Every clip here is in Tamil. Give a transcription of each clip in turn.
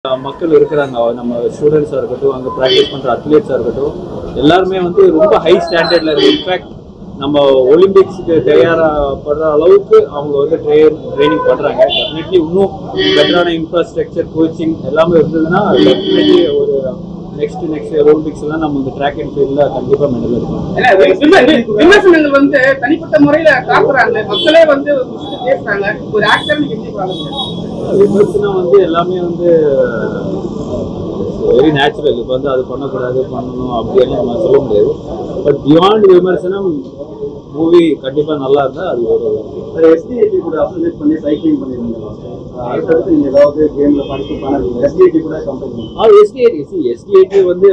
மக்கள் இருக்கிறாங்க. நம்ம ஸ்டூடெண்ட்ஸாக இருக்கட்டும், அங்கே ப்ராக்டிஸ் பண்ணுற அத்லீட்ஸாக இருக்கட்டும், எல்லாருமே வந்து ரொம்ப ஹை ஸ்டாண்டர்டில் இருக்குது. இன்ஃபேக்ட் நம்ம ஒலிம்பிக்ஸுக்கு தயாராகப்படுற அளவுக்கு அவங்க வந்து ட்ரைனிங் பண்ணுறாங்க. டெஃபினெட்லி இன்னும் பெட்டரான இன்ஃப்ராஸ்ட்ரக்சர், கோச்சிங் எல்லாமே இருந்ததுன்னா டெஃபினெட்லி ஒரு நெக்ஸ்ட் ஒலிம்பிக்ஸ்லாம் நம்ம இந்த ட்ராக் அண்ட் ஃபீல்டில் கண்டிப்பாக மெடல் எடுக்கணும். விமர்சனங்கள் வந்து தனிப்பட்ட முறையில் காக்குறாங்க, மக்களே வந்து பேசுறாங்க. ஒரு ஆக்டர் விமர்சனம் வந்து எல்லாமே வந்து வெரி நேச்சுரல். இப்போ வந்து அது பண்ணக்கூடாது, பண்ணணும் அப்படின்னு நம்ம சொல்ல முடியாது. பட் பியாண்ட் விமர்சனம் மூவி கண்டிப்பாக நல்லா இருந்தால் அது ஒரு எஸ்டிஐடி கூட அசோசியேட் பண்ணி சைக்கிளிங் பண்ணியிருந்தோம். அடுத்தடுத்து நீங்கள் ஏதாவது கேமில் பார்ட்டிசிபேட் பண்ண எஸ்டிஐடி கூட கம்பெனி எஸ்டிஐடி வந்து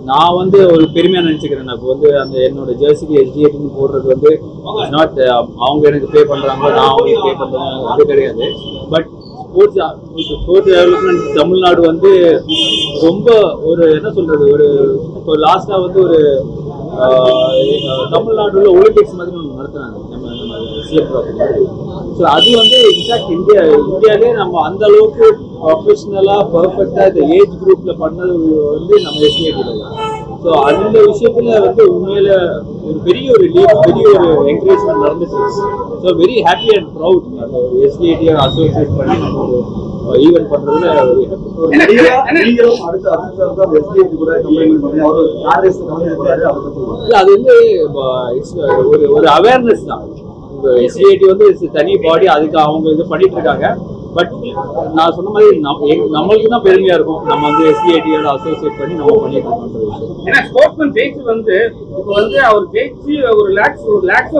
நான் வந்து ஒரு பெருமையாக நினச்சிக்கிறேன். அப்போ வந்து அந்த என்னோட ஜெர்சிக்கு எஸ்டிஐடின்னு போடுறது வந்து நாட் அவங்க எனக்கு பே பண்ணுறாங்களோ நான் அவங்களுக்கு பே பண்ணுறேன் அது கிடையாது. பட் ஸ்போர்ட்ஸ் டெவலப்மெண்ட் தமிழ்நாடு வந்து ரொம்ப ஒரு என்ன சொல்றது, ஒரு லாஸ்ட்டாக வந்து ஒரு தமிழ்நாடுல ஒலிம்பிக்ஸ் மாதிரி ஒன்று நடத்துனாங்க நம்ம சிஎம் ப்ராப்பர்ட்டி. ஸோ அது வந்து இன்ஃபேக்ட் இந்தியாவிலே நம்ம அந்த அளவுக்கு ப்ரொஃபஷனலாக பர்ஃபெக்டாக இந்த ஏஜ் குரூப்பில் பண்ணது வந்து நம்ம எஸ்டிஐடியில் தான். ஸோ அந்த விஷயத்தில் வந்து உண்மையில் ஒரு பெரிய ஒரு என்கரேஜ்மெண்ட் நடந்துச்சு. So very happy and proud அந்த ஒரு எஸ்டிஐடியை அசோசியேட் பண்ணி நம்ம ஒரு ஈவென்ட் பண்ணுறதுல அது வந்து ஒரு அவேர்னஸ் தான். எஸ்டிஐடி வந்து தனி பாடி, அதுக்கு அவங்க இது பண்ணிட்டு இருக்காங்க. பட் நான் சொன்ன மாதிரி நம்மளுக்கு தான் பெருமையா இருக்கும், நம்ம வந்து எஸ்டிஐடியோட அசோசியேட் பண்ணி நம்ம பண்ணிட்டு இருக்கோம்ன்ற விஷயம். ஏன்னா ஸ்போர்ட்ஸ்மேன் ஜெயிச்சு வந்து இப்போ வந்து அவர் ஜெயிச்சு ஒரு லேக்ஸோ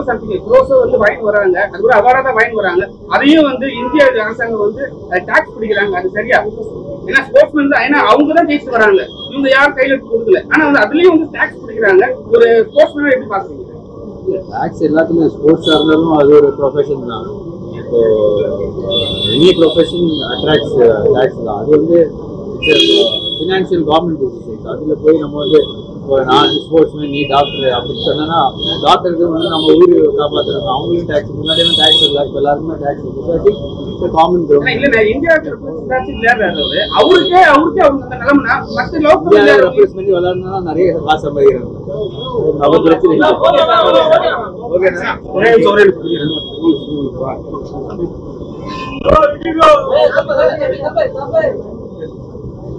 சம்திங் க்ரோஸோ வந்து வாங்கி வராங்க, அது ஒரு அவார்டா தான் வாங்கி வராங்க. அதையும் வந்து இந்திய அரசாங்கம் வந்து டாக்ஸ் பிடிக்கிறாங்க. அது சரியா? ஏன்னா ஸ்போர்ட்ஸ்மேன் தான், ஏன்னா அவங்க தான் ஜெயிச்சு வராங்க, இவங்க யாரும் கையில எடுத்து கொடுக்கல. ஆனா வந்து அதுலயும் வந்து டாக்ஸ் பிடிக்கிறாங்க. ஒரு ஸ்போர்ட்ஸ்மேன் எப்படி பாக்குறீங்க? டாக்ஸ் எல்லாத்துலயும் ஸ்போர்ட்ஸா இருந்தாலும் அது ஒரு ப்ரொஃபஷன் தான். இப்போ எனி ப்ரொஃபஷன் அட்ராக்ட்ஸ் டாக்ஸ் தான். அது வந்து ஃபினான்ஷியல் கவர்மெண்ட் பொசிஷன்ஸ். அதில் போய் நம்ம வந்து இப்போ நான் ஸ்போர்ட்ஸ்மேன், நீ டாக்டர் அப்படின்னு சொன்னா டாக்டருக்கு வந்து நம்ம உயிர் காப்பாற்றுறாங்க, அவங்களும் டேக்ஸ். முன்னாடியெல்லாம் டேக்ஸ் இல்லை, இப்போ எல்லாருக்குமே டேக்ஸ் இருக்கு. காமன் அவருக்கே அவங்க அந்த நிலைமைனா மற்ற லோக்கல் ரெப்ரஸ் பண்ணி விளையாடுனா நிறைய காசு சம்பாதிக்கிறாங்க. அவர் பிரச்சனை இல்லை.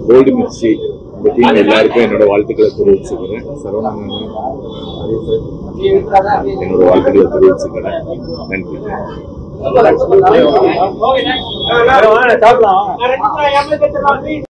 கோல்டு மிர்ச்சி இந்த டீம் எல்லாருக்கும் என்னோட வாழ்த்துக்களை தெரிவிச்சுக்கிறேன். சரவணன் என்னோட வாழ்த்துக்களை தெரிவிச்சுக்கிறேன். நன்றி.